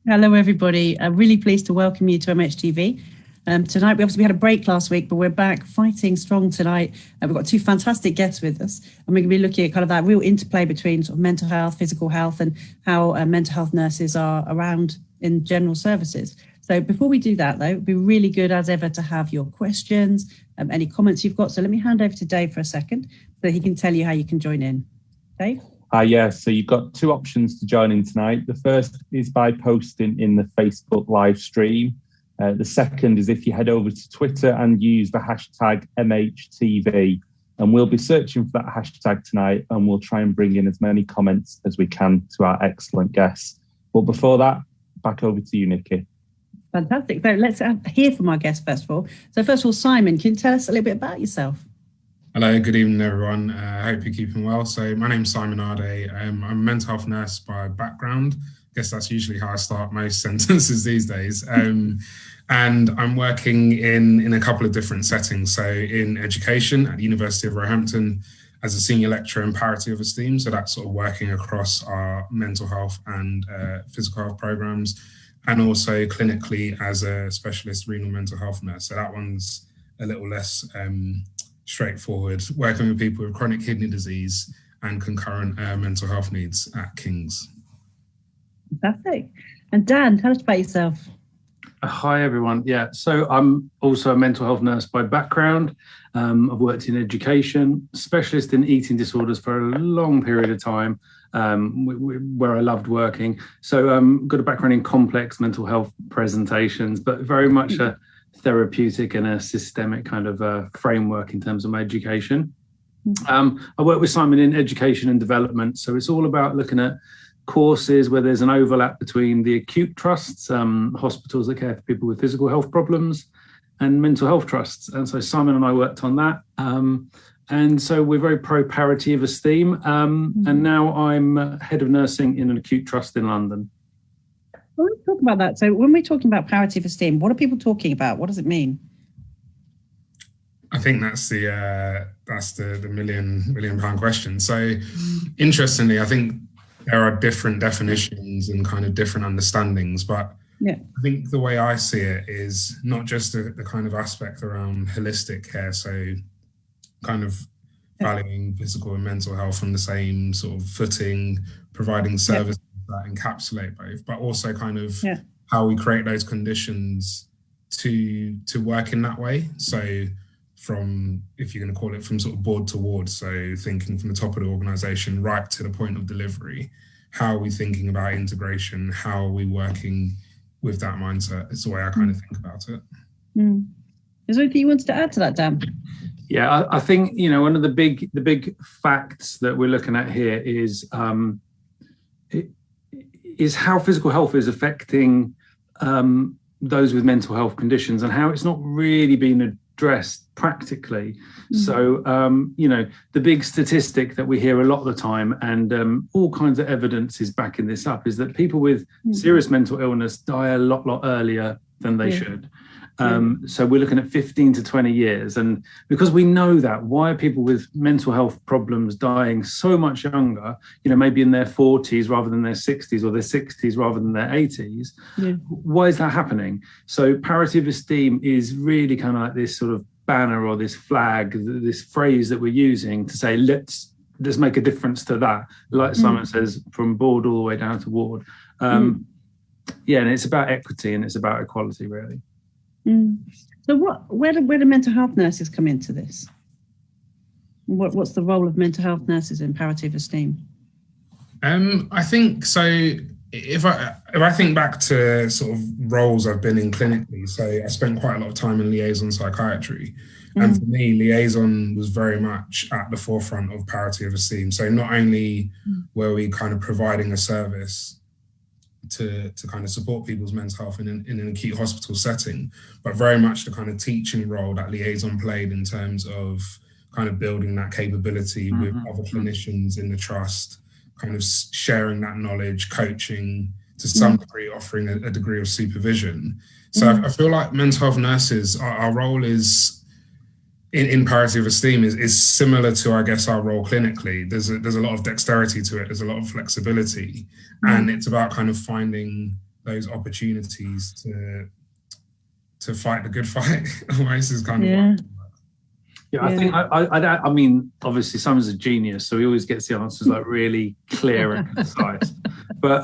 Hello, everybody. I'm really pleased to welcome you to MHTV. Tonight, we had a break last week, but we're back fighting strong tonight. We've got two fantastic guests with us, and we're going to be looking at kind of that real interplay between sort of mental health, physical health, and how mental health nurses are around in general services. So before we do that, though, it'd be really good as ever to have your questions, any comments you've got. So let me hand over to Dave for a second so he can tell you how you can join in. Dave? Yeah, so you've got two options to join in tonight. The first is by posting in the Facebook live stream. The second is if you head over to Twitter and use the hashtag MHTV, and we'll be searching for that hashtag tonight, and we'll try and bring in as many comments as we can to our excellent guests. But before that, back over to you, Nicky. Fantastic. So let's hear from our guests first of all. So first of all, Simon, can you tell us a little bit about yourself? Hello, good evening, everyone. I hope you're keeping well. So my name's Simon Arday. I'm a mental health nurse by background. I guess that's usually how I start most sentences these days. And I'm working in a couple of different settings. So in education at the University of Roehampton as a senior lecturer in Parity of Esteem. So that's sort of working across our mental health and physical health programs, and also clinically as a specialist renal mental health nurse. So that one's a little less straightforward, working with people with chronic kidney disease and concurrent mental health needs at King's. Fantastic. And Dan, tell us about yourself. Hi, everyone. Yeah, so I'm also a mental health nurse by background. I've worked in education, specialist in eating disorders for a long period of time, where I loved working. So got a background in complex mental health presentations, but very much a therapeutic and a systemic kind of framework in terms of my education. I work with Simon in education and development. So it's all about looking at courses where there's an overlap between the acute trusts, hospitals that care for people with physical health problems, and mental health trusts. And so Simon and I worked on that. And so we're very pro Parity of Esteem. And now I'm head of nursing in an acute trust in London. Well, let's talk about that. So when we're talking about Parity of Esteem, what are people talking about? What does it mean? I think that's the million pound question. So interestingly, I think there are different definitions and kind of different understandings, but I think the way I see it is not just the kind of aspect around holistic care, so kind of valuing physical and mental health on the same sort of footing, providing services that encapsulate both, but also kind of how we create those conditions to work in that way. So from, if you're going to call it, from sort of board to ward, so thinking from the top of the organisation right to the point of delivery, how are we thinking about integration? How are we working with that mindset? It's the way I kind of think about it. Is there anything you wanted to add to that, Dan? Yeah, I think, one of the big facts that we're looking at here is how physical health is affecting those with mental health conditions, and how it's not really been addressed practically. So, the big statistic that we hear a lot of the time, and all kinds of evidence is backing this up, is that people with serious mental illness die a lot earlier than they should. So we're looking at 15 to 20 years. And because we know that, why are people with mental health problems dying so much younger, maybe in their 40s rather than their 60s, or their 60s rather than their 80s? Why is that happening? So Parity of Esteem is really kind of like this sort of banner or this flag, this phrase that we're using to say, let's make a difference to that. Like Simon says, from board all the way down to ward. And it's about equity and it's about equality, really. So where do mental health nurses come into this? What's the role of mental health nurses in Parity of Esteem? I think so. If I think back to sort of roles I've been in clinically, so I spent quite a lot of time in liaison psychiatry. And for me, liaison was very much at the forefront of Parity of Esteem. So not only were we kind of providing a service to kind of support people's mental health in an acute hospital setting, but very much the kind of teaching role that liaison played in terms of kind of building that capability with other clinicians in the trust, kind of sharing that knowledge, coaching, to some degree offering a degree of supervision. So I feel like mental health nurses, our role is, in Parity of Esteem, is similar to, I guess, our role clinically. There's a lot of dexterity to it. There's a lot of flexibility. And it's about kind of finding those opportunities to fight the good fight. Almost is kind of what. Yeah, I think I mean, obviously, Simon's a genius, so he always gets the answers like really clear and concise. But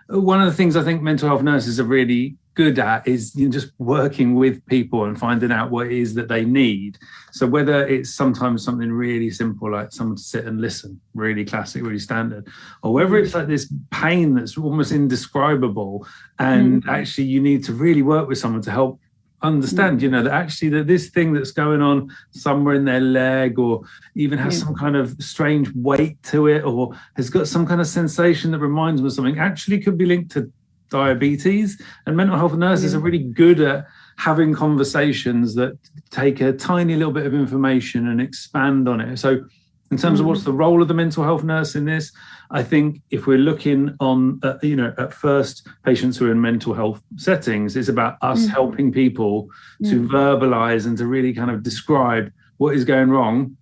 one of the things I think mental health nurses are really good at is just working with people and finding out what it is that they need. So whether it's sometimes something really simple, like someone to sit and listen, really classic, really standard, or whether it's like this pain that's almost indescribable, and actually you need to really work with someone to help understand, that actually that this thing that's going on somewhere in their leg, or even has some kind of strange weight to it, or has got some kind of sensation that reminds them of something, actually could be linked to diabetes. And mental health nurses are really good at having conversations that take a tiny little bit of information and expand on it. So in terms of what's the role of the mental health nurse in this, I think if we're looking on, at first patients who are in mental health settings, it's about us helping people to verbalize and to really kind of describe what is going wrong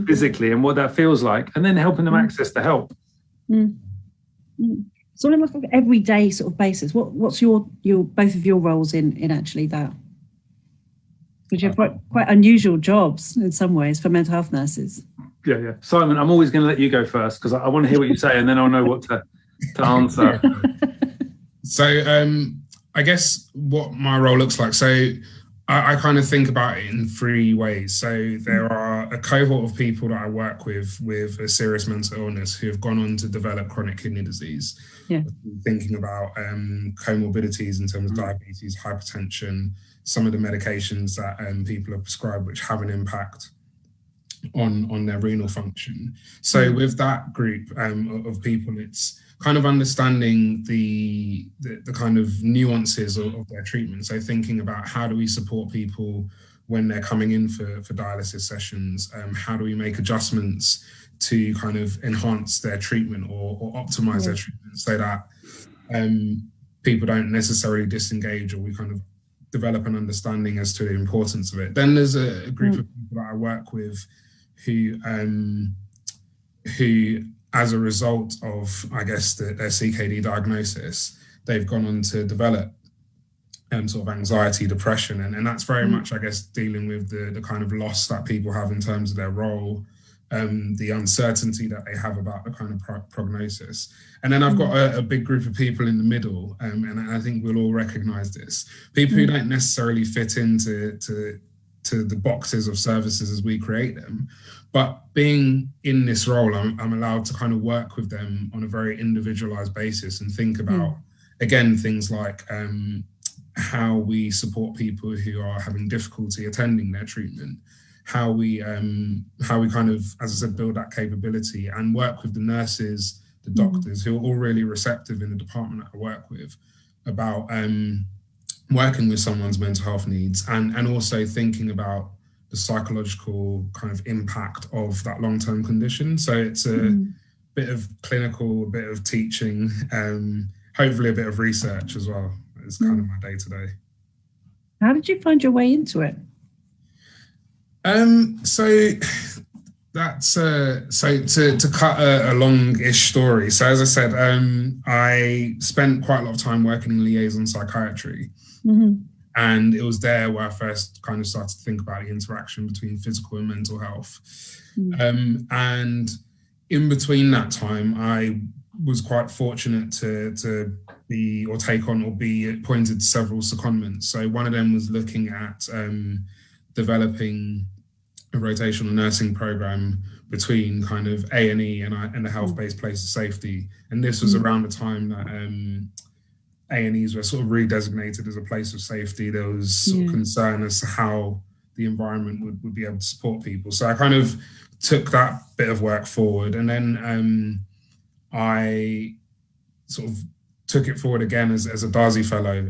physically and what that feels like, and then helping them access the help. So on a like everyday sort of basis, what's your both of your roles in actually that? Because you have quite unusual jobs in some ways for mental health nurses. Yeah. Simon, I'm always going to let you go first because I want to hear what you say, and then I'll know what to answer. So I guess what my role looks like. So I kind of think about it in three ways. So there are a cohort of people that I work with a serious mental illness who have gone on to develop chronic kidney disease. Yeah. Thinking about comorbidities in terms of diabetes, hypertension, some of the medications that people are prescribed which have an impact on their renal function. So with that group of people, it's kind of understanding the kind of nuances of their treatment. So thinking about how do we support people when they're coming in for dialysis sessions? How do we make adjustments to kind of enhance their treatment or optimize their treatment so that people don't necessarily disengage, or we kind of develop an understanding as to the importance of it. Then there's a group of people that I work with who as a result of, I guess, their CKD diagnosis, they've gone on to develop sort of anxiety, depression, and that's very much, I guess, dealing with the kind of loss that people have in terms of their role, the uncertainty that they have about the kind of prognosis. And then I've got a big group of people in the middle, and I think we'll all recognize this, people who don't necessarily fit into the boxes of services as we create them. But being in this role, I'm allowed to kind of work with them on a very individualized basis and think about, again, things like how we support people who are having difficulty attending their treatment, how we kind of, as I said, build that capability and work with the nurses, the doctors, who are all really receptive in the department that I work with, about working with someone's mental health needs, and also thinking about the psychological kind of impact of that long-term condition. So it's a bit of clinical, a bit of teaching, hopefully a bit of research as well. It's kind of my day-to-day. How did you find your way into it? So that's so to cut a long-ish story. So as I said, I spent quite a lot of time working in liaison psychiatry. And it was there where I first kind of started to think about the interaction between physical and mental health. And in between that time, I was quite fortunate to be or take on or be appointed to several secondments. So one of them was looking at developing a rotational nursing program between kind of A&E and a health-based place of safety. And this was around the time that A&Es were sort of redesignated as a place of safety. There was sort of concern as to how the environment would be able to support people. So I kind of took that bit of work forward, and then I sort of took it forward again as a Darcy Fellow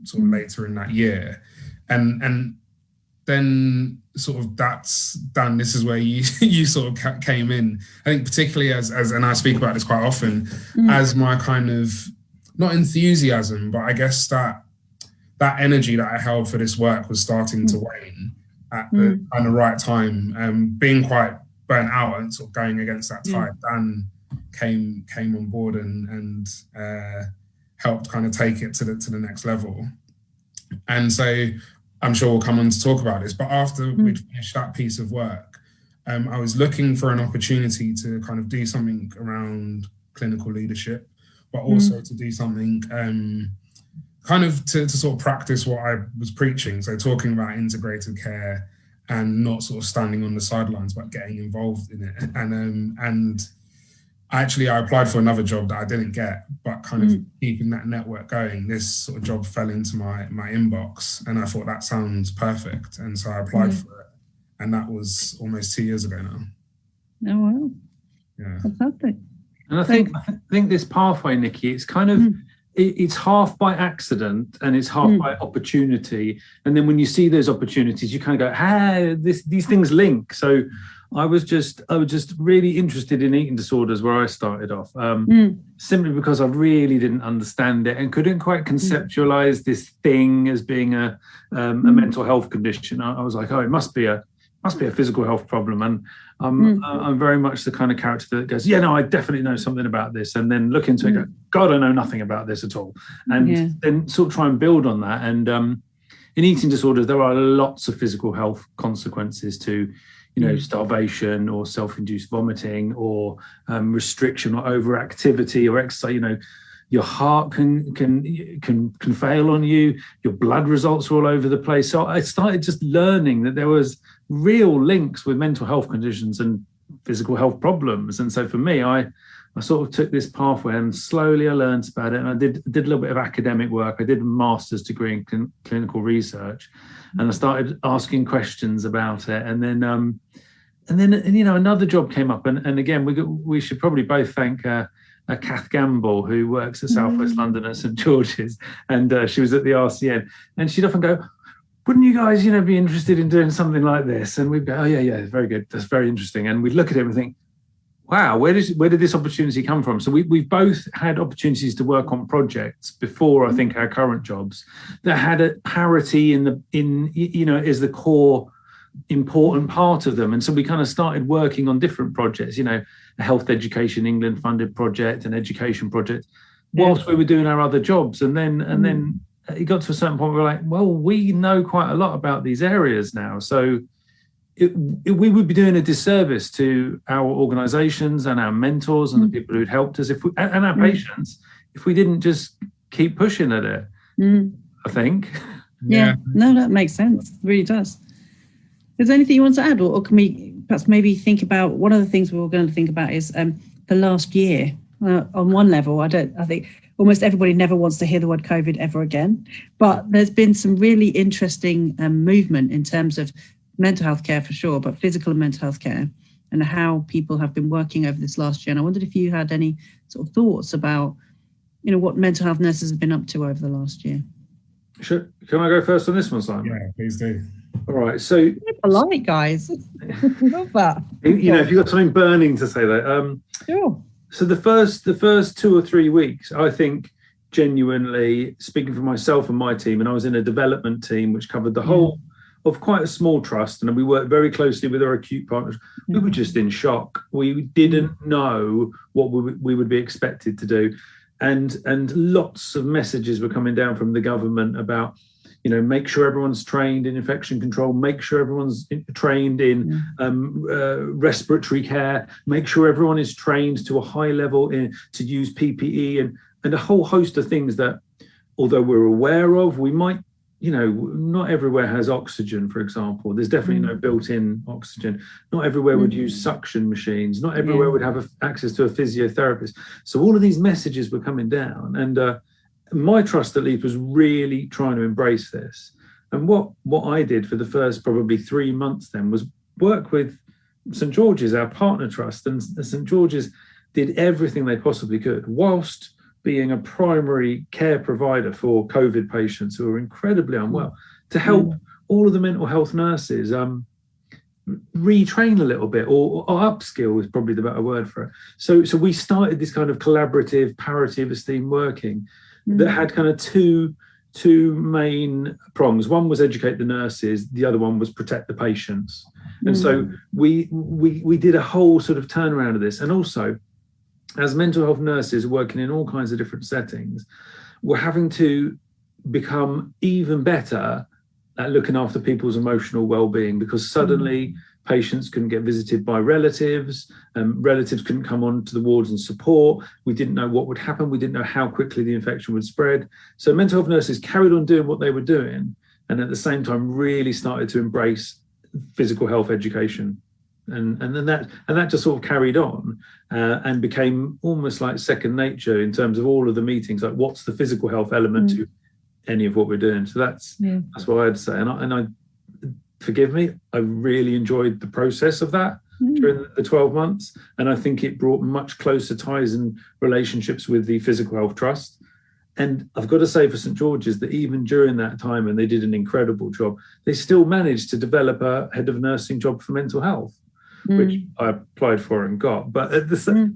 sort of later in that year. And then sort of that's done. This is where you sort of came in. I think particularly as and I speak about this quite often, as my kind of, not enthusiasm, but I guess that energy that I held for this work was starting to wane at the kind of right time. Being quite burnt out and sort of going against that tide, Dan came on board and helped kind of take it to the next level. And so I'm sure we'll come on to talk about this, but after we'd finished that piece of work, I was looking for an opportunity to kind of do something around clinical leadership, but also to do something kind of to sort of practice what I was preaching. So talking about integrated care and not sort of standing on the sidelines, but getting involved in it. And actually, I applied for another job that I didn't get, but kind of keeping that network going, this sort of job fell into my inbox, and I thought that sounds perfect. And so I applied for it. And that was almost 2 years ago now. Oh, wow. Yeah. Fantastic. And I think this pathway, Nicky, it's kind of, it's half by accident and it's half by opportunity. And then when you see those opportunities, you kind of go, hey, these things link. So I was just really interested in eating disorders where I started off, simply because I really didn't understand it and couldn't quite conceptualize this thing as being a mental health condition. I was like, oh, it must be a physical health problem. And I'm very much the kind of character that goes, yeah, no, I definitely know something about this. And then look into it and go, God, I know nothing about this at all. And then sort of try and build on that. And in eating disorders, there are lots of physical health consequences to, starvation or self-induced vomiting or restriction or overactivity or exercise. Your heart can fail on you. Your blood results are all over the place. So I started just learning that there was real links with mental health conditions and physical health problems. And so for me, I sort of took this pathway and slowly I learned about it. And I did a little bit of academic work. I did a master's degree in clinical research, and I started asking questions about it. And then another job came up. And again, we should probably both thank Kath Gamble, who works at South West London at St George's, and she was at the RCN, and she'd often go, wouldn't you guys, be interested in doing something like this? And we'd go, oh yeah, very good, that's very interesting. And we'd look at it and think, wow, where did this opportunity come from? So we've both had opportunities to work on projects before, I think, our current jobs that had a parity is the core important part of them. And so we kind of started working on different projects, a Health Education England funded project, an education project, whilst we were doing our other jobs. And then it got to a certain point where we're like, well, we know quite a lot about these areas now. So we would be doing a disservice to our organisations and our mentors and the people who'd helped us and our patients if we didn't just keep pushing at it, I think. Yeah, no, that makes sense. It really does. Is there anything you want to add, or can we perhaps maybe think about, one of the things we were going to think about is the last year. On one level, I think almost everybody never wants to hear the word COVID ever again, but there's been some really interesting movement in terms of mental health care for sure, but physical and mental health care and how people have been working over this last year. And I wondered if you had any sort of thoughts about, what mental health nurses have been up to over the last year. Sure. Can I go first on this one, Simon? Yeah, please do. All right. So you're polite, guys. Love that. If you've got something burning to say there. Sure. So the first 2 or 3 weeks, I think, genuinely, speaking for myself and my team, and I was in a development team which covered the whole of quite a small trust, and we worked very closely with our acute partners. We were just in shock. We didn't know what we would be expected to do, and lots of messages were coming down from the government about, make sure everyone's trained in infection control, make sure everyone's trained in respiratory care, make sure everyone is trained to a high level to use PPE and a whole host of things that, although we're aware of, we might, not everywhere has oxygen, for example. There's definitely no built-in oxygen. Not everywhere would use suction machines. Not everywhere would have access to a physiotherapist. So all of these messages were coming down, and my trust at Leap was really trying to embrace this. And what I did for the first probably 3 months then was work with St George's, our partner trust, and St George's did everything they possibly could whilst being a primary care provider for COVID patients who are incredibly unwell, to help all of the mental health nurses retrain a little bit, or upskill is probably the better word for it. So we started this kind of collaborative Parity of Esteem working that had kind of two main prongs. One was educate the nurses, the other one was protect the patients. And so we did a whole sort of turnaround of this. And also, as mental health nurses working in all kinds of different settings, were having to become even better at looking after people's emotional well-being, because suddenly patients couldn't get visited by relatives, relatives couldn't come on to the wards and support. We didn't know what would happen. We didn't know how quickly the infection would spread. So mental health nurses carried on doing what they were doing, and at the same time really started to embrace physical health education. And that just sort of carried on and became almost like second nature in terms of all of the meetings, like what's the physical health element to any of what we're doing. So that's what I'd say. And I forgive me, I really enjoyed the process of that during the 12 months. And I think it brought much closer ties and relationships with the Physical Health Trust. And I've got to say for St George's that even during that time, and they did an incredible job, they still managed to develop a head of nursing job for mental health, which I applied for and got. But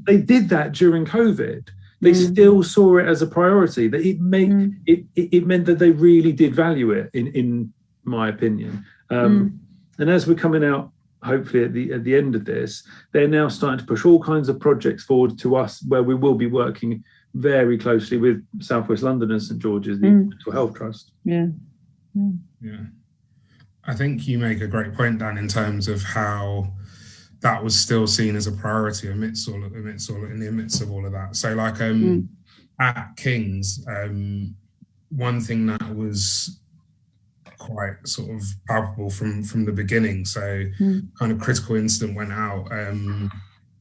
they did that during COVID. They still saw it as a priority. That it meant that they really did value it, in my opinion. And as we're coming out, hopefully at the end of this, they're now starting to push all kinds of projects forward to us, where we will be working very closely with South West London and St George's, the Mental Health Trust. Yeah. I think you make a great point, Dan, in terms of how that was still seen as a priority in the midst of all of that. So like at King's, one thing that was quite sort of palpable from the beginning, so kind of critical incident went out,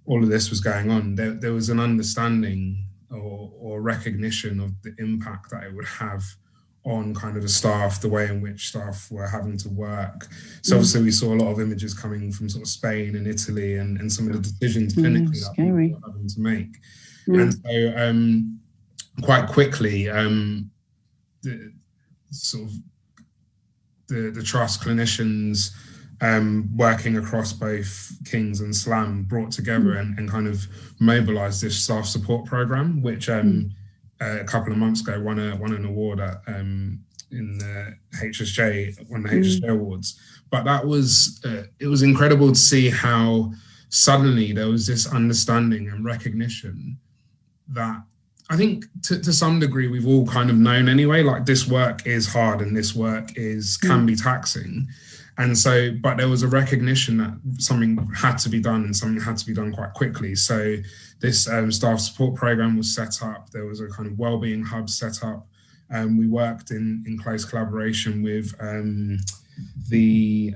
all of this was going on, there was an understanding or recognition of the impact that it would have on kind of the staff, the way in which staff were having to work. So obviously we saw a lot of images coming from sort of Spain and Italy and some of the decisions clinically that people were having to make. And so quite quickly, the trust clinicians working across both King's and SLAM brought together and kind of mobilised this staff support programme, which a couple of months ago won an award at in the HSJ, won the HSJ awards. But that was it was incredible to see how suddenly there was this understanding and recognition that I think to some degree we've all kind of known anyway, like this work is hard and this work can be taxing. And so, but there was a recognition that something had to be done and something had to be done quite quickly. So this staff support program was set up. There was a kind of wellbeing hub set up. We worked in close collaboration with the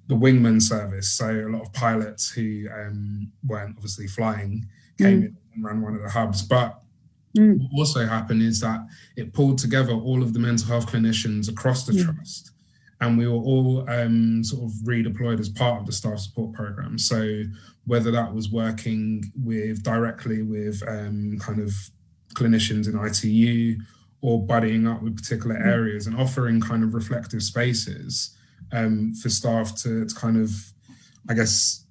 wingman service. So a lot of pilots who weren't obviously flying came in and ran one of the hubs. But what also happened is that it pulled together all of the mental health clinicians across the trust. And we were all sort of redeployed as part of the staff support program. So whether that was working directly with kind of clinicians in ITU or buddying up with particular areas and offering kind of reflective spaces for staff to kind of, I guess,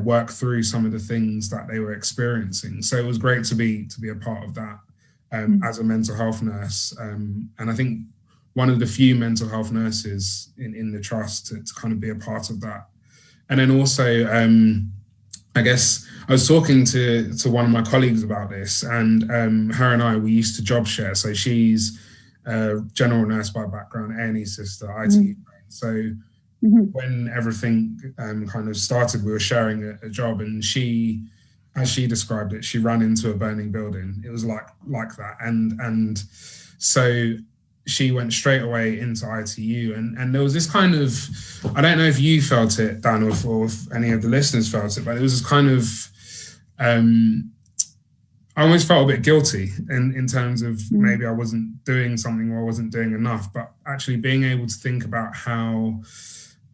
work through some of the things that they were experiencing. So it was great to be a part of that as a mental health nurse. And I think one of the few mental health nurses in the trust to kind of be a part of that. And then also, I guess I was talking to one of my colleagues about this, and her and I, we used to job share. So she's a general nurse by background, A&E sister, IT. So when everything kind of started, we were sharing a job, and she, as she described it, she ran into a burning building. It was like that. And so she went straight away into ITU, and there was this kind of, I don't know if you felt it, Dan, or if any of the listeners felt it, but it was this kind of, I almost felt a bit guilty in terms of maybe I wasn't doing something or I wasn't doing enough, but actually being able to think about how,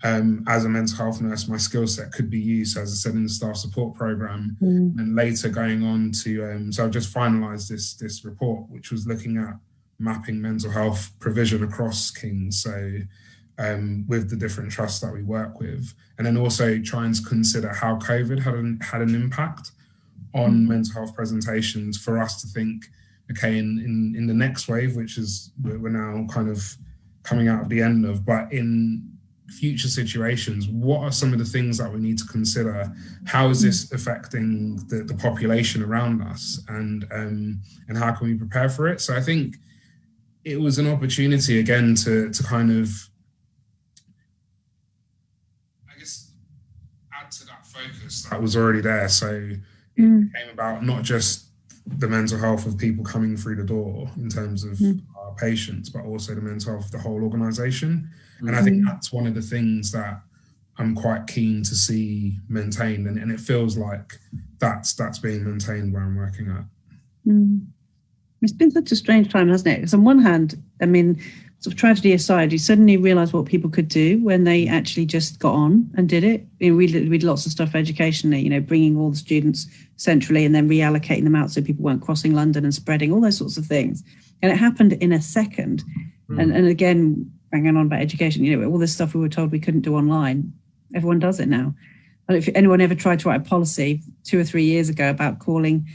as a mental health nurse, my skill set could be used, as I said, in the staff support program, and later going on to, so I've just finalised this report, which was looking at mapping mental health provision across King's, so with the different trusts that we work with, and then also trying to consider how COVID had an impact on mental health presentations for us to think, okay, in the next wave, which is we're now kind of coming out of the end of, but in future situations, what are some of the things that we need to consider? How is this affecting the population around us, and how can we prepare for it? So I think it was an opportunity again to kind of, I guess, add to that focus that was already there. So it came about not just the mental health of people coming through the door in terms of our patients, but also the mental health of the whole organisation. And I think that's one of the things that I'm quite keen to see maintained, and it feels like that's being maintained where I'm working at. It's been such a strange time, hasn't it? Because on one hand, I mean, sort of tragedy aside, you suddenly realise what people could do when they actually just got on and did it. You know, we did lots of stuff educationally, you know, bringing all the students centrally and then reallocating them out so people weren't crossing London and spreading, all those sorts of things. And it happened in a second. And again, banging on about education, you know, all this stuff we were told we couldn't do online, everyone does it now. And if anyone ever tried to write a policy 2 or 3 years ago about calling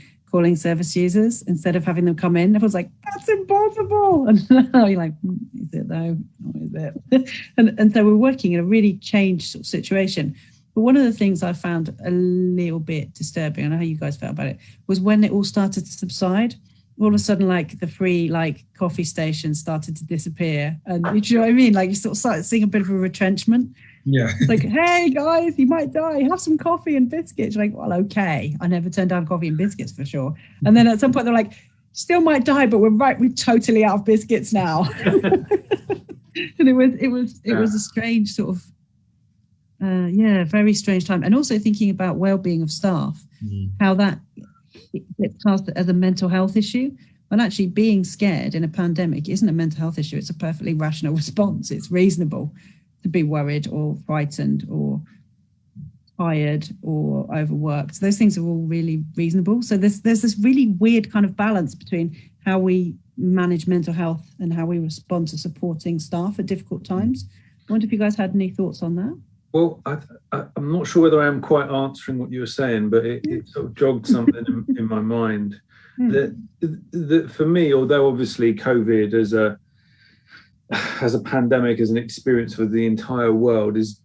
service users instead of having them come in, everyone's like, that's impossible. And now you're like, is it though? Or is it? and so we're working in a really changed sort of situation. But one of the things I found a little bit disturbing, I know how you guys felt about it, was when it all started to subside. All of a sudden, like the free coffee stations started to disappear. And you know what I mean? Like you sort of started seeing a bit of a retrenchment. Yeah. It's like, hey guys, you might die. Have some coffee and biscuits. You're like, well, okay. I never turned down coffee and biscuits for sure. And then at some point they're like, still might die, but we're totally out of biscuits now. And it was a strange sort of very strange time. And also thinking about well-being of staff, how that gets cast as a mental health issue. When actually being scared in a pandemic isn't a mental health issue. It's a perfectly rational response. It's reasonable to be worried or frightened or tired or overworked. So those things are all really reasonable. So there's this really weird kind of balance between how we manage mental health and how we respond to supporting staff at difficult times. I wonder if you guys had any thoughts on that? Well, I'm not sure whether I am quite answering what you were saying, but it sort of jogged something in my mind. That for me, although obviously COVID as a pandemic, as an experience for the entire world is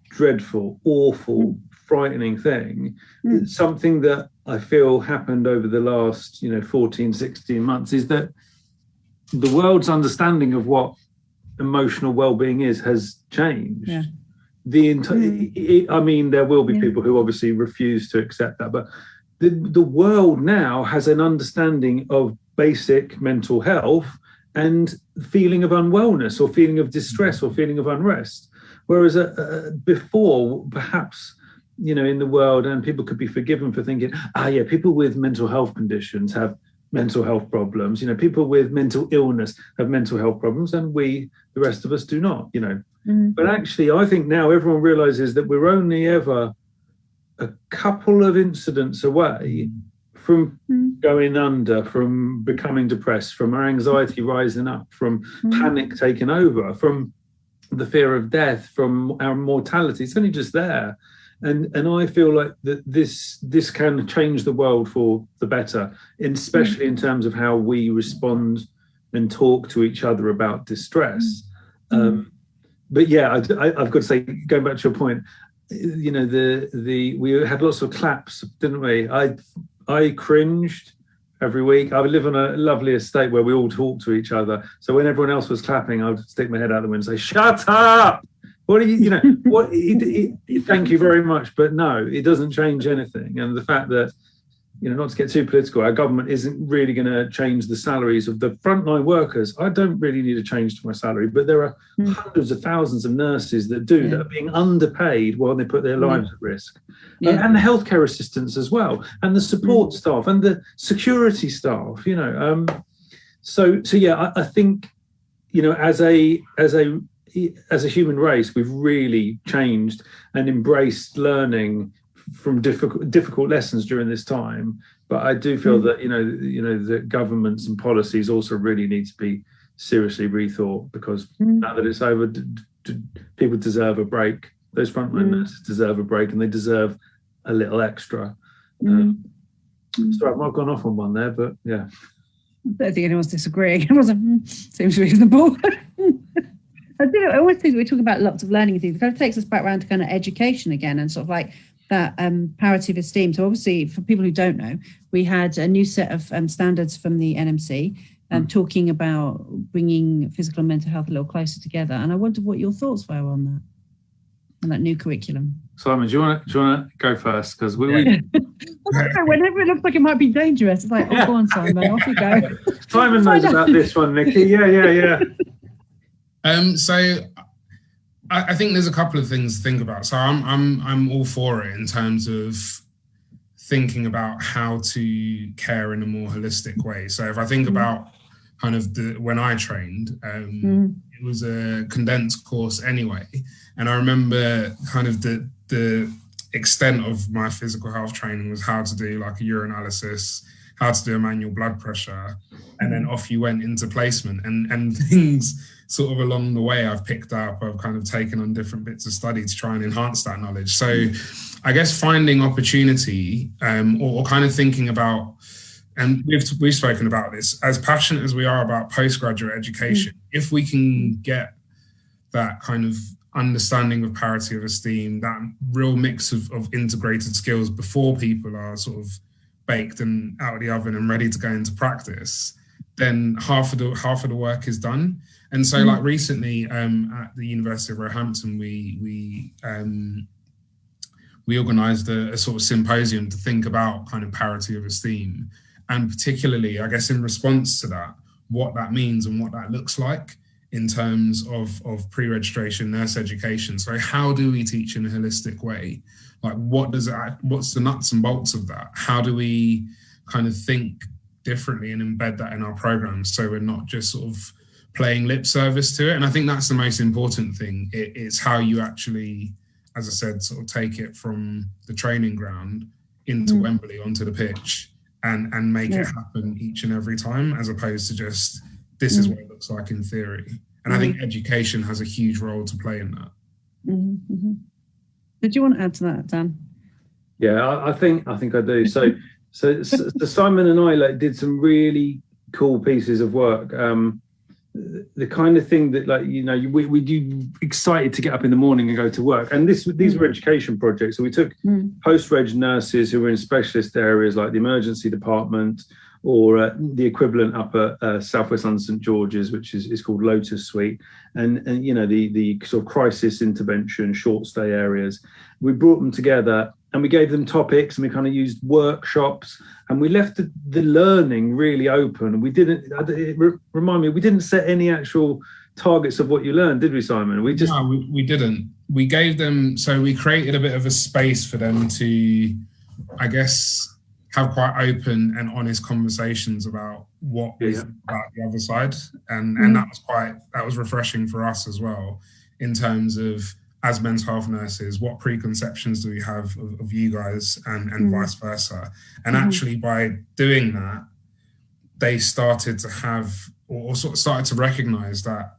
dreadful, awful, frightening thing, something that I feel happened over the last 14, 16 months is that the world's understanding of what emotional well-being has changed. I mean, there will be people who obviously refuse to accept that, but the world now has an understanding of basic mental health and feeling of unwellness or feeling of distress or feeling of unrest. Whereas before, perhaps, in the world, and people could be forgiven for thinking, people with mental health conditions have mental health problems. People with mental illness have mental health problems, and the rest of us do not, But actually, I think now everyone realizes that we're only ever a couple of incidents away from going under, from becoming depressed, from our anxiety rising up, from panic taking over, from the fear of death, from our mortality. It's only just there. And I feel like that this can change the world for the better, especially in terms of how we respond and talk to each other about distress. But yeah, I've got to say, going back to your point, we had lots of claps, didn't we? I cringed every week. I would live on a lovely estate where we all talk to each other. So when everyone else was clapping, I would stick my head out the window and say, "Shut up! What are you? What? Thank you very much, but no, it doesn't change anything." And the fact that, not to get too political, our government isn't really going to change the salaries of the frontline workers. I don't really need a change to my salary, but there are hundreds of thousands of nurses that are being underpaid while they put their lives at risk. And the healthcare assistants as well, and the support staff and the security staff, So I think, as a human race, we've really changed and embraced learning from difficult lessons during this time. But I do feel that that governments and policies also really need to be seriously rethought, because now that it's over, people deserve a break. Those frontline nurses deserve a break, and they deserve a little extra. Sorry, I've gone off on one there, but yeah. I don't think anyone's disagreeing. Everyone's seems reasonable. I always think we're talking about lots of learning things. It kind of takes us back around to kind of education again, and sort of like that parity of esteem. So obviously, for people who don't know, we had a new set of standards from the NMC talking about bringing physical and mental health a little closer together. And I wondered what your thoughts were on that new curriculum. Simon, do you want to go first? Because whenever it looks like it might be dangerous, it's like, oh, go on, Simon, off you go. Simon knows about this one, Nicky. Yeah. So I think there's a couple of things to think about. So I'm all for it in terms of thinking about how to care in a more holistic way. So if I think about kind of when I trained, it was a condensed course anyway. And I remember kind of the extent of my physical health training was how to do like a urinalysis, how to do a manual blood pressure, and then off you went into placement. And things sort of along the way I've picked up, I've kind of taken on different bits of study to try and enhance that knowledge. So I guess finding opportunity or kind of thinking about, and we've spoken about this, as passionate as we are about postgraduate education, if we can get that kind of understanding of parity of esteem, that real mix of integrated skills before people are sort of baked and out of the oven and ready to go into practice, then half of the work is done. And so like recently at the University of Roehampton, we organised a sort of symposium to think about kind of parity of esteem, and particularly, I guess, in response to that, what that means and what that looks like in terms of pre-registration nurse education. So how do we teach in a holistic way? Like what's the nuts and bolts of that? How do we kind of think differently and embed that in our programs so we're not just sort of playing lip service to it? And I think that's the most important thing. It's how you actually, as I said, sort of take it from the training ground into Wembley onto the pitch and make it happen each and every time, as opposed to just, this is what it looks like in theory. And I think education has a huge role to play in that. Did you want to add to that, Dan? Yeah, I think I do. So Simon and I did some really cool pieces of work. The kind of thing that we do excited to get up in the morning and go to work. And these were education projects. So we took post-reg nurses who were in specialist areas like the emergency department, or the equivalent up at Southwest London St George's, which is called Lotus Suite, and the sort of crisis intervention, short stay areas. We brought them together and we gave them topics, and we kind of used workshops, and we left the learning really open. We didn't, remind me, we didn't set any actual targets of what you learned, did we, Simon? We didn't. We gave them, so we created a bit of a space for them to, I guess, have quite open and honest conversations about what was about the other side, and that was refreshing for us as well, in terms of, as mental health nurses, what preconceptions do we have of you guys, and vice versa. And actually by doing that, they started to have, or sort of started to recognize that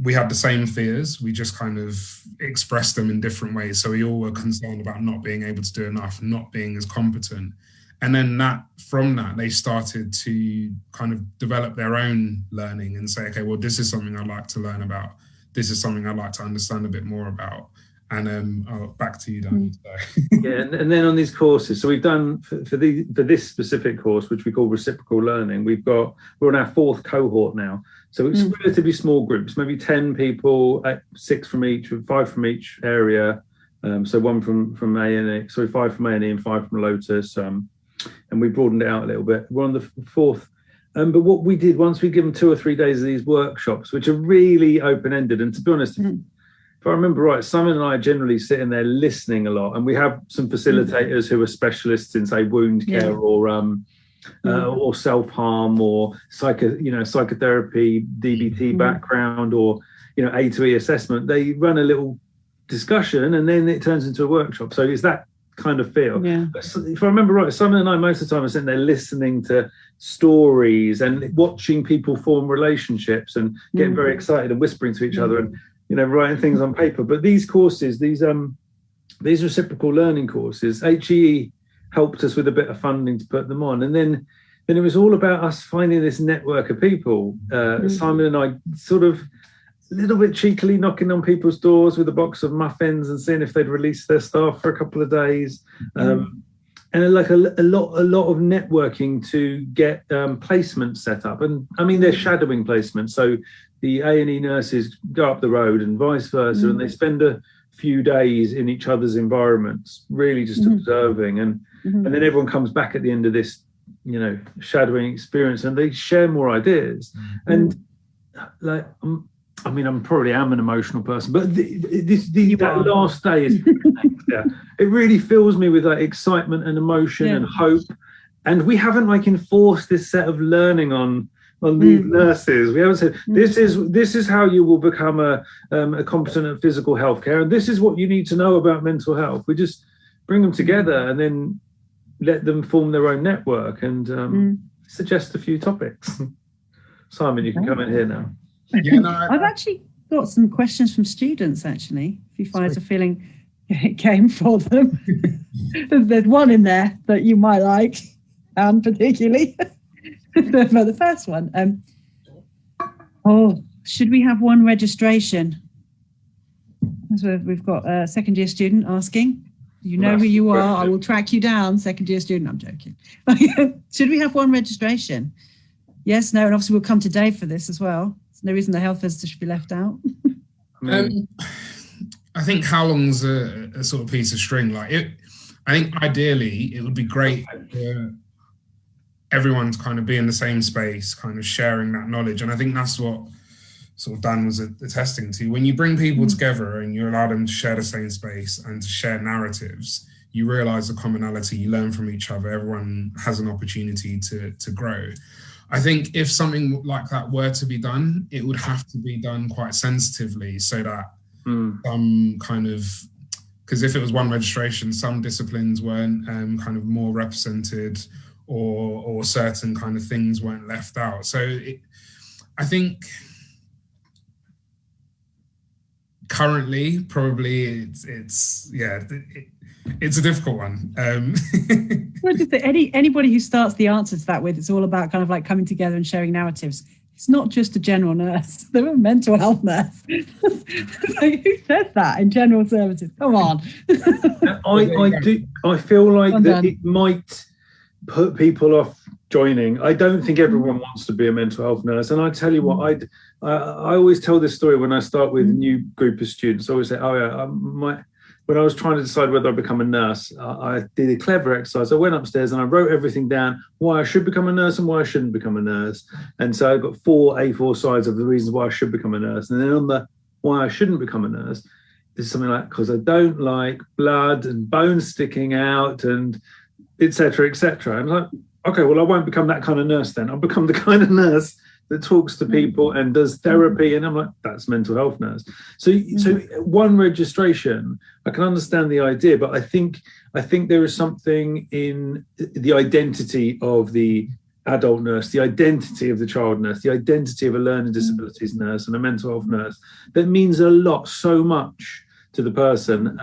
we had the same fears, we just kind of expressed them in different ways. So we all were concerned about not being able to do enough, not being as competent. And then from that, they started to kind of develop their own learning and say, okay, well, this is something I'd like to learn about. This is something I'd like to understand a bit more about. And back to you, Dan. Yeah, and then on these courses, so we've done for this specific course, which we call reciprocal learning, we're on our 4th cohort now. So it's relatively small groups, maybe 10 people, 6 from each, 5 from each area. So 1 from A&E, 5 from A&E and 5 from Lotus. And we broadened it out a little bit. We're on the 4th. But what we did, once we give them 2 or 3 days of these workshops, which are really open-ended, and to be honest, if I remember right, Simon and I are generally sitting there listening a lot, and we have some facilitators who are specialists in, say, wound care or self-harm or psychotherapy, DBT background, or A to E assessment. They run a little discussion and then it turns into a workshop. So it's that kind of feel. Yeah. If I remember right, Simon and I most of the time are sitting there listening to stories and watching people form relationships and getting very excited and whispering to each other and writing things on paper. But these courses, these reciprocal learning courses, HEE helped us with a bit of funding to put them on, and then it was all about us finding this network of people. Simon and I sort of a little bit cheekily knocking on people's doors with a box of muffins and seeing if they'd release their staff for a couple of days. And like a lot of networking to get placements set up. And I mean, they're shadowing placements. So the A&E nurses go up the road and vice versa, and they spend a few days in each other's environments, really just observing. And then everyone comes back at the end of this, you know, shadowing experience, and they share more ideas. And like, I mean, I'm probably am an emotional person, but that last day is, it really fills me with like excitement and emotion and hope. And we haven't like enforced this set of learning on these nurses. We haven't said this is how you will become a competent at physical healthcare, and this is what you need to know about mental health. We just bring them together and then let them form their own network and suggest a few topics. Simon, you can come in here now. Yeah, no, I've actually got some questions from students, actually, if you guys are feeling it came for them. There's one in there that you might like, and particularly for the first one. Should we have one registration? So we've got a second year student asking. You know who you are. I will track you down, second year student. I'm joking. Should we have one registration? Yes, no, and obviously we'll come to Dave for this as well. There's no reason the health visitor should be left out. I think how long's a sort of piece of string? Like I think ideally it would be great for everyone to kind of be in the same space, kind of sharing that knowledge. And I think that's what sort of Dan was attesting to. When you bring people together and you allow them to share the same space and to share narratives, you realize the commonality, you learn from each other, everyone has an opportunity to grow. I think if something like that were to be done, it would have to be done quite sensitively so that some kind of, because if it was one registration, some disciplines weren't kind of more represented or certain kind of things weren't left out. So I think currently probably it's a difficult one. Anybody who starts the answer to that with it's all about kind of like coming together and sharing narratives. It's not just a general nurse. They're a mental health nurse. Like, who says that in general services? Come on. I feel like that it might put people off joining. I don't think everyone wants to be a mental health nurse. And I tell you what, I always tell this story when I start with a new group of students. I always say, when I was trying to decide whether I'd become a nurse, I did a clever exercise. I went upstairs and I wrote everything down, why I should become a nurse and why I shouldn't become a nurse. And so I got 4 A4 sides of the reasons why I should become a nurse. And then on the why I shouldn't become a nurse, there's something like, because I don't like blood and bones sticking out and et cetera, et cetera. And I'm like, okay, well, I won't become that kind of nurse then. I'll become the kind of nurse that talks to people and does therapy. And I'm like, that's mental health nurse. So one registration, I can understand the idea, but I think there is something in the identity of the adult nurse, the identity of the child nurse, the identity of a learning disabilities nurse and a mental health nurse that means a lot, so much to the person,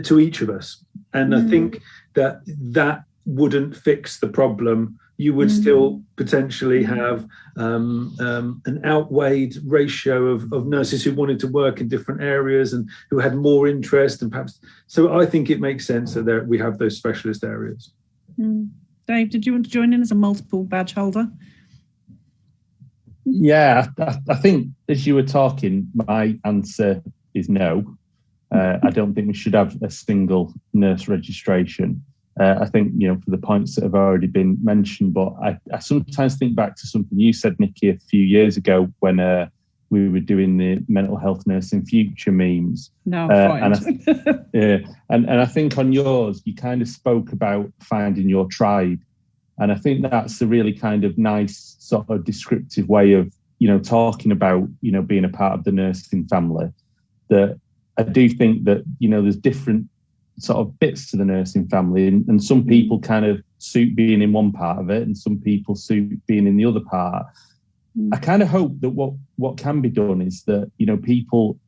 to each of us. And I think that wouldn't fix the problem. You would still potentially have an outweighed ratio of nurses who wanted to work in different areas and who had more interest and perhaps. So I think it makes sense that we have those specialist areas. Dave, did you want to join in as a multiple badge holder? Yeah, I think as you were talking, my answer is no. I don't think we should have a single nurse registration. I think, for the points that have already been mentioned, but I sometimes think back to something you said, Nicky, a few years ago when we were doing the mental health nursing future memes. No, and I think on yours, you kind of spoke about finding your tribe. And I think that's a really kind of nice sort of descriptive way of, talking about, being a part of the nursing family. That I do think that, there's different sort of bits to the nursing family, and some people kind of suit being in one part of it and some people suit being in the other part. I kind of hope that what can be done is that people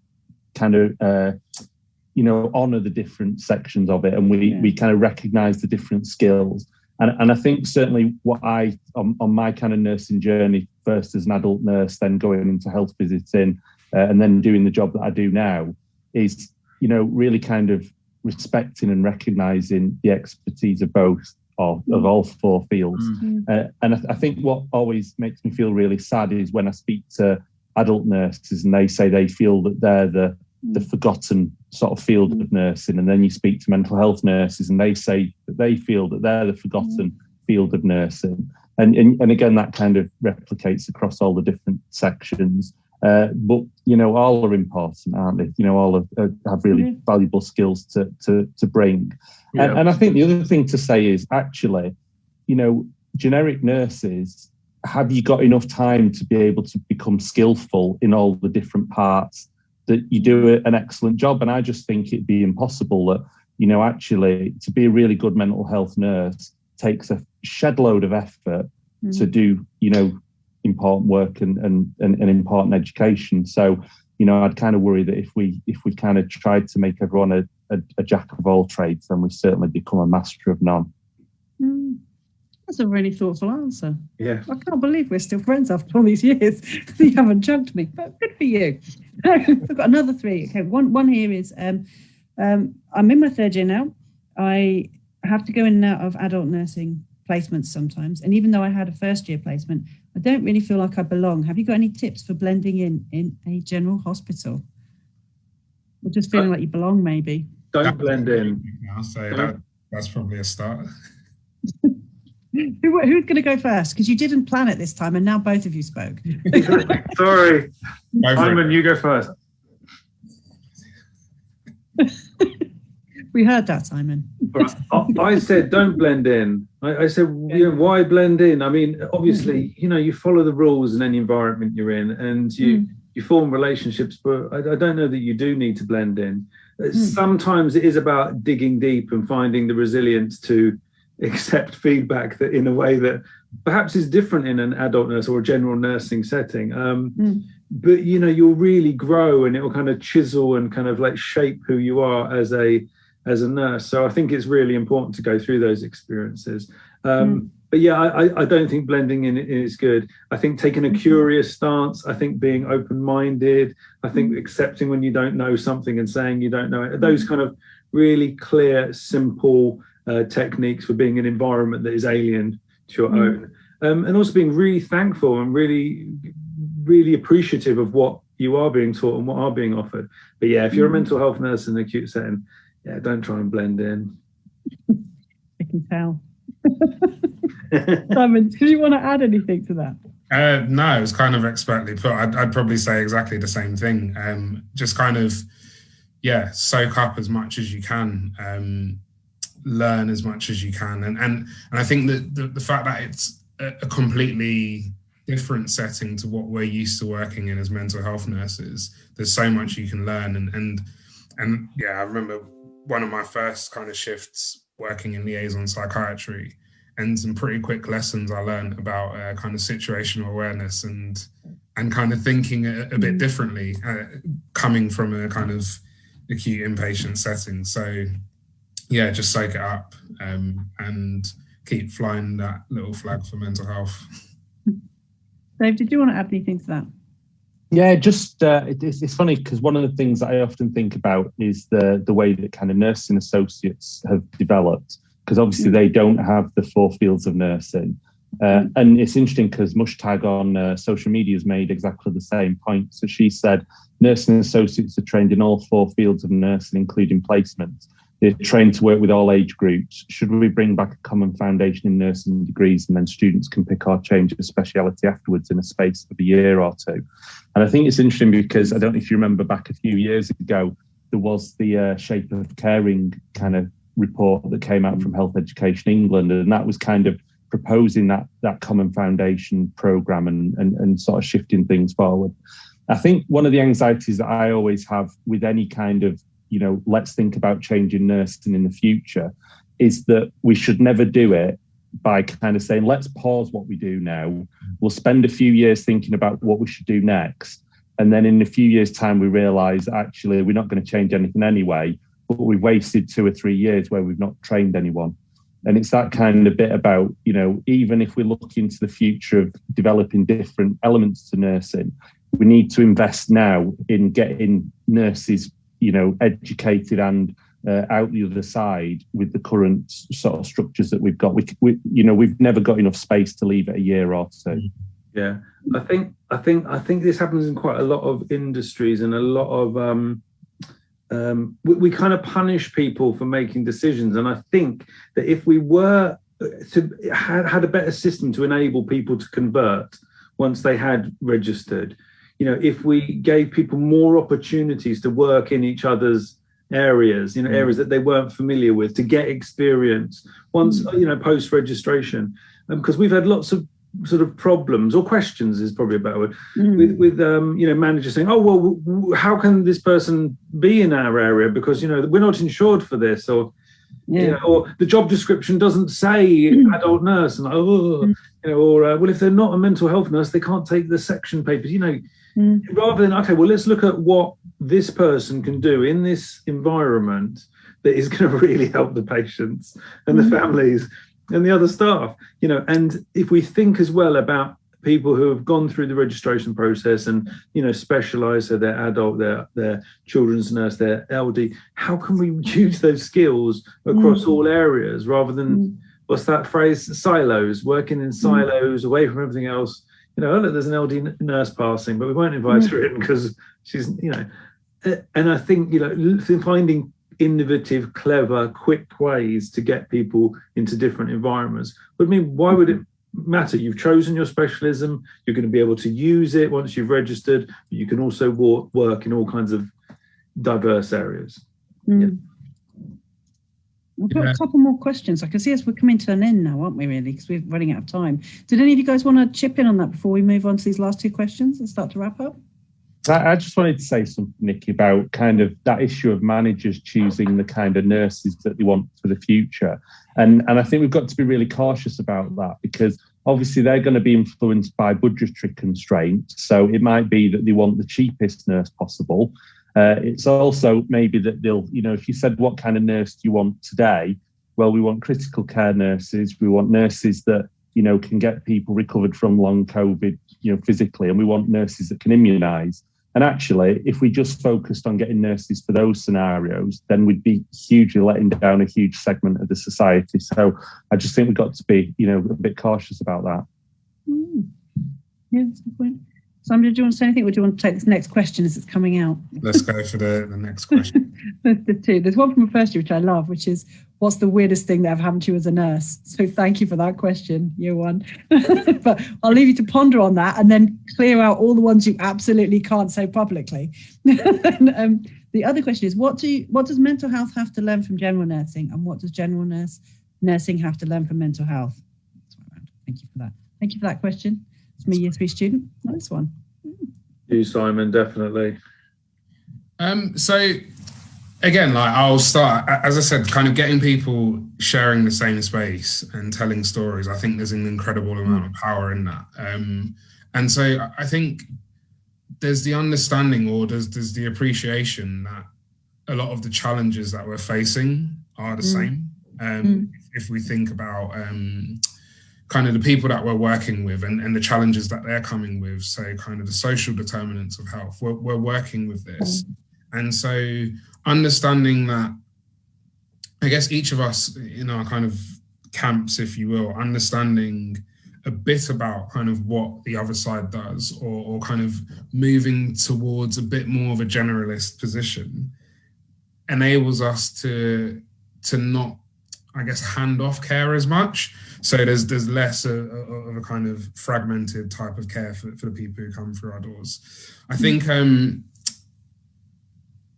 kind of honor the different sections of it, and we kind of recognize the different skills. And I think certainly what I on my kind of nursing journey, first as an adult nurse, then going into health visiting, and then doing the job that I do now, is really kind of respecting and recognising the expertise of both of all four fields. And I think what always makes me feel really sad is when I speak to adult nurses and they say they feel that they're the forgotten sort of field of nursing, and then you speak to mental health nurses and they say that they feel that they're the forgotten field of nursing. And again, that kind of replicates across all the different sections. But, you know, all are important, aren't they? You know, all have really valuable skills to bring. Yeah. And I think the other thing to say is actually, you know, generic nurses, have you got enough time to be able to become skillful in all the different parts that you do an excellent job? And I just think it'd be impossible that, you know, actually to be a really good mental health nurse takes a shed load of effort to do, you know, important work and important education. So, you know, I'd kind of worry that if we kind of tried to make everyone a jack of all trades, then we certainly become a master of none. That's a really thoughtful answer. Yeah. I can't believe we're still friends after all these years. You haven't jumped me, but good for you. I've got another three. Okay, one here is I'm in my third year now. I have to go in and out of adult nursing placements sometimes. And even though I had a first year placement, I don't really feel like I belong. Have you got any tips for blending in a general hospital? Or just feeling like you belong, maybe? Don't blend in. I'll say that's probably a start. Who's going to go first? Because you didn't plan it this time, and now both of you spoke. Sorry. Simon, you go first. We heard that, Simon. I said don't blend in. I said, you know, why blend in? I mean, obviously, you know, you follow the rules in any environment you're in, and you form relationships, but I don't know that you do need to blend in. Sometimes it is about digging deep and finding the resilience to accept feedback that in a way that perhaps is different in an adult nurse or a general nursing setting. But, you know, you'll really grow and it will kind of chisel and kind of like shape who you are as a nurse. So I think it's really important to go through those experiences. But yeah, I don't think blending in is good. I think taking a curious stance, I think being open-minded, I think accepting when you don't know something and saying you don't know it, those kind of really clear, simple techniques for being an environment that is alien to your own. And also being really thankful and really, really appreciative of what you are being taught and what are being offered. But yeah, if you're a mental health nurse in an acute setting, yeah, don't try and blend in. I can tell. Simon, did you want to add anything to that? No, it was kind of expertly put. I'd probably say exactly the same thing. Just kind of, yeah, soak up as much as you can, learn as much as you can. And I think that the fact that it's a completely different setting to what we're used to working in as mental health nurses, there's so much you can learn. And yeah, I remember one of my first kind of shifts working in liaison psychiatry, and some pretty quick lessons I learned about kind of situational awareness and kind of thinking a bit differently, coming from a kind of acute inpatient setting. So yeah, just soak it up and keep flying that little flag for mental health. Dave, did you want to add anything to that? Yeah, just it's funny because one of the things that I often think about is the way that kind of nursing associates have developed, because obviously they don't have the four fields of nursing. And it's interesting because Mushtag on social media has made exactly the same point. So she said nursing associates are trained in all four fields of nursing, including placement. They're trained to work with all age groups. Should we bring back a common foundation in nursing degrees, and then students can pick or change a speciality afterwards in a space of a year or two? And I think it's interesting because I don't know if you remember back a few years ago, there was the Shape of Caring kind of report that came out from Health Education England, and that was kind of proposing that common foundation programme and sort of shifting things forward. I think one of the anxieties that I always have with any kind of, you know, let's think about changing nursing in the future, is that we should never do it by kind of saying, let's pause what we do now. We'll spend a few years thinking about what we should do next. And then in a few years' time, we realise actually we're not going to change anything anyway, but we've wasted 2 or 3 years where we've not trained anyone. And it's that kind of bit about, you know, even if we look into the future of developing different elements to nursing, we need to invest now in getting nurses, you know, educated and out the other side with the current sort of structures that we've got. We've never got enough space to leave it a year or two. Yeah, I think this happens in quite a lot of industries, and a lot of we kind of punish people for making decisions. And I think that if we were to had a better system to enable people to convert once they had registered, if we gave people more opportunities to work in each other's areas, areas that they weren't familiar with, to get experience once, post registration, because we've had lots of sort of problems, or questions is probably a better word, with managers saying, oh, well, how can this person be in our area, because we're not insured for this, or or the job description doesn't say adult nurse, and well, if they're not a mental health nurse, they can't take the section papers, rather than, okay, well, let's look at what this person can do in this environment that is going to really help the patients and the families and the other staff, and if we think as well about people who have gone through the registration process and, specialised, so they're adult, they're children's nurse, they're LD, how can we use those skills across all areas, rather than, what's that phrase, silos, working in silos, away from everything else. Look, there's an LD nurse passing, but we won't invite her in because she's, and I think, finding innovative, clever, quick ways to get people into different environments. But I mean, why would it matter? You've chosen your specialism, you're going to be able to use it once you've registered, but you can also work in all kinds of diverse areas. We've got a couple more questions. I can see us, we're coming to an end now, aren't we, really, because we're running out of time. Did any of you guys want to chip in on that before we move on to these last two questions and start to wrap up? I just wanted to say something, Nicky, about kind of that issue of managers choosing the kind of nurses that they want for the future. And I think we've got to be really cautious about that, because obviously they're going to be influenced by budgetary constraints. So it might be that they want the cheapest nurse possible. It's also maybe that they'll, if you said, what kind of nurse do you want today? Well, we want critical care nurses. We want nurses that, can get people recovered from long COVID, physically, and we want nurses that can immunise. And actually, if we just focused on getting nurses for those scenarios, then we'd be hugely letting down a huge segment of the society. So I just think we've got to be, a bit cautious about that. Yeah, that's a good point. Simon, did you want to say anything, or do you want to take this next question as it's coming out? Let's go for the next question. The two. There's one from a first year, which I love, which is, what's the weirdest thing that have happened to you as a nurse? So thank you for that question, year one. But I'll leave you to ponder on that and then clear out all the ones you absolutely can't say publicly. And, the other question is, what does mental health have to learn from general nursing, and what does general nursing have to learn from mental health? Thank you for that. Thank you for that question. It's me, year 3 student. Nice one. You, Simon, definitely. So again, I'll start, as I said, kind of getting people sharing the same space and telling stories. I think there's an incredible amount of power in that. And so I think there's the understanding, or there's the appreciation that a lot of the challenges that we're facing are the same. If we think about kind of the people that we're working with and the challenges that they're coming with, so kind of the social determinants of health, we're working with this. And so understanding that, I guess each of us in our kind of camps, if you will, understanding a bit about kind of what the other side does, or kind of moving towards a bit more of a generalist position, enables us to not, I guess, hand off care as much. So there's less of a kind of fragmented type of care for the people who come through our doors. I think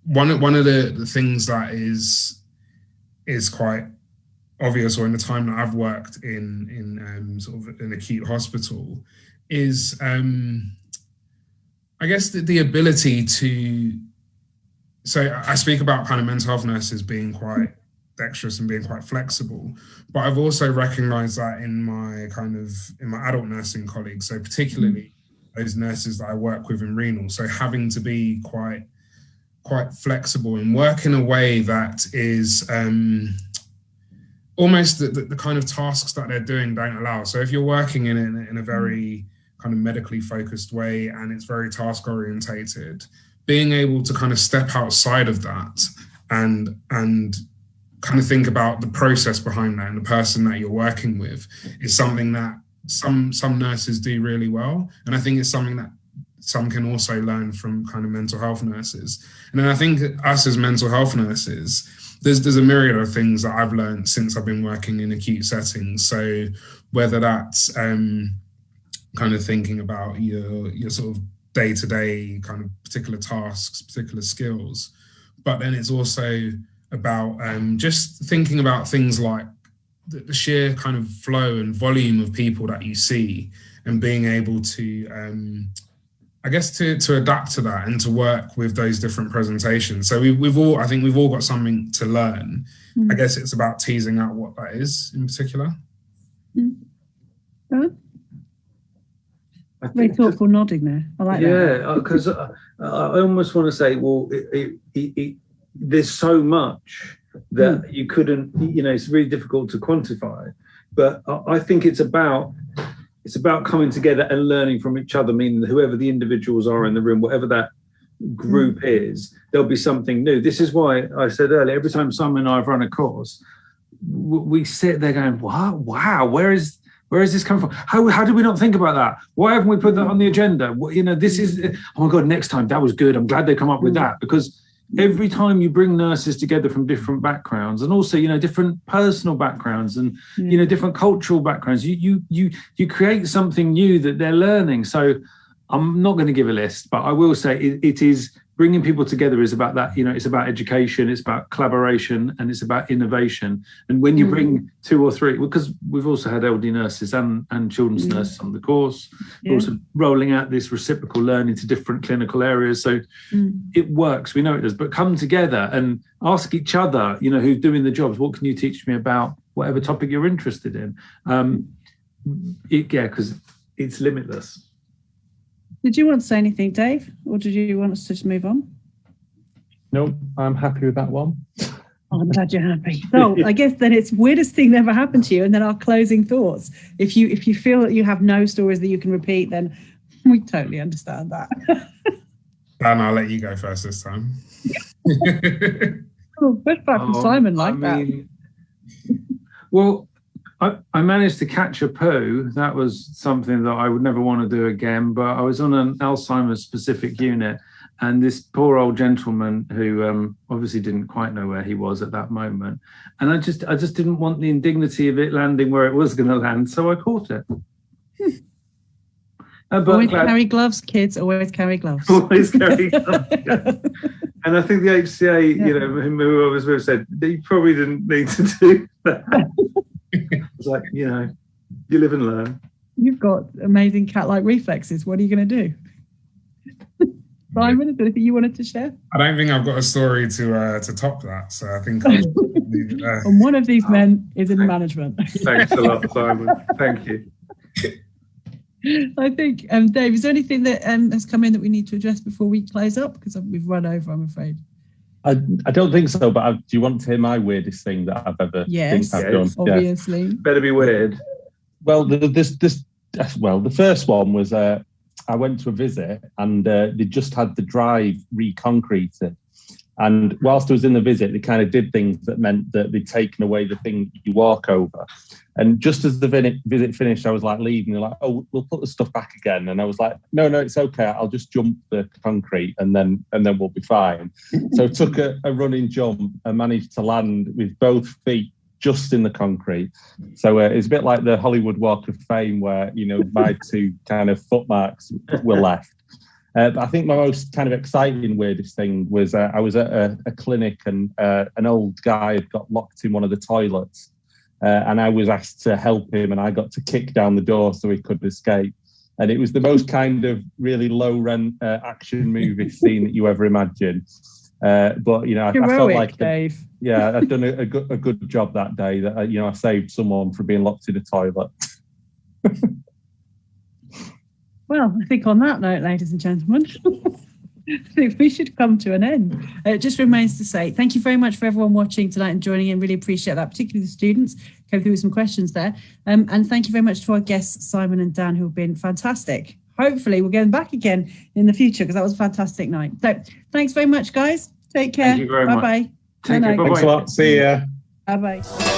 one of the things that is quite obvious, or in the time that I've worked in sort of an acute hospital, is I guess the ability to. So I speak about kind of mental health nurses being quite dexterous and being quite flexible, but I've also recognized that in my adult nursing colleagues, so particularly those nurses that I work with in Renal, so having to be quite flexible and work in a way that is almost the kind of tasks that they're doing don't allow. So if you're working in a very kind of medically focused way and it's very task orientated, being able to kind of step outside of that and kind of think about the process behind that and the person that you're working with is something that some nurses do really well. And I think it's something that some can also learn from kind of mental health nurses. And then I think us as mental health nurses, there's a myriad of things that I've learned since I've been working in acute settings. So whether that's kind of thinking about your sort of day-to-day kind of particular tasks, particular skills, but then it's also about just thinking about things like the sheer kind of flow and volume of people that you see and being able to, I guess, to adapt to that and to work with those different presentations. So I think we've all got something to learn. I guess it's about teasing out what that is in particular. Very thoughtful nodding there. I like that. Yeah, because I almost want to say, well, there's so much that you couldn't, it's really difficult to quantify. But I think it's about coming together and learning from each other, meaning that whoever the individuals are in the room, whatever that group is, there'll be something new. This is why I said earlier, every time Simon and I have run a course, we sit there going, wow, where is this coming from? How did we not think about that? Why haven't we put that on the agenda? This is, oh my God, next time, that was good. I'm glad they come up with that, because every time you bring nurses together from different backgrounds and also, different personal backgrounds and, different cultural backgrounds, you create something new that they're learning. So I'm not going to give a list, but I will say it is bringing people together is about that. It's about education, it's about collaboration, and it's about innovation. And when you bring two or three, because we've also had LD nurses and children's nurses on the course, we're also rolling out this reciprocal learning to different clinical areas. So it works, we know it does, but come together and ask each other, who's doing the jobs, what can you teach me about whatever topic you're interested in? Because it's limitless. Did you want to say anything, Dave, or did you want us to just move on? No, I'm happy with that one. Oh, I'm glad you're happy. So I guess then it's weirdest thing that ever happened to you, and then our closing thoughts. If you feel that you have no stories that you can repeat, then we totally understand that. Dan, I'll let you go first this time. Oh, pushback from Simon that. Well, I managed to catch a poo. That was something that I would never want to do again, but I was on an Alzheimer's specific unit, and this poor old gentleman who obviously didn't quite know where he was at that moment. And I just didn't want the indignity of it landing where it was going to land, so I caught it. Always carry gloves, kids, always carry gloves. Always carry gloves, yeah. And I think the HCA, who I was with, said, you probably didn't need to do that. It's like, you live and learn. You've got amazing cat-like reflexes. What are you going to do? Simon, is there anything you wanted to share? I don't think I've got a story to top that, so I think I'll leave it there. And one of these men is in management. Thanks a lot, Simon. Thank you. I think, Dave, is there anything that has come in that we need to address before we close up? Because we've run over, I'm afraid. I don't think so, but do you want to hear my weirdest thing that I've ever done? Obviously. Yeah. Better be weird. Well, the first one was I went to a visit and they just had the drive reconcreted. And whilst I was in the visit, they kind of did things that meant that they'd taken away the thing you walk over. And just as the visit finished, I was like leaving. They're like, "Oh, we'll put the stuff back again." And I was like, "No, it's okay. I'll just jump the concrete and then we'll be fine." So I took a running jump and managed to land with both feet just in the concrete. So it's a bit like the Hollywood Walk of Fame, where my two kind of footmarks were left. But I think my most kind of exciting, weirdest thing was I was at a clinic and an old guy had got locked in one of the toilets. And I was asked to help him, and I got to kick down the door so he could escape. And it was the most kind of really low-rent action movie scene that you ever imagine. But I felt like Dave. I'd done a good job that day. That I saved someone from being locked in a toilet. Well, I think on that note, ladies and gentlemen, I think we should come to an end. It just remains to say thank you very much for everyone watching tonight and joining in. Really appreciate that, particularly the students. Came through with some questions there. And thank you very much to our guests, Simon and Dan, who have been fantastic. Hopefully we'll get them back again in the future, because that was a fantastic night. So thanks very much, guys. Take care. Thank you very much. Bye-bye. Take care. No. Bye-bye. Thanks a lot. See ya. Bye bye.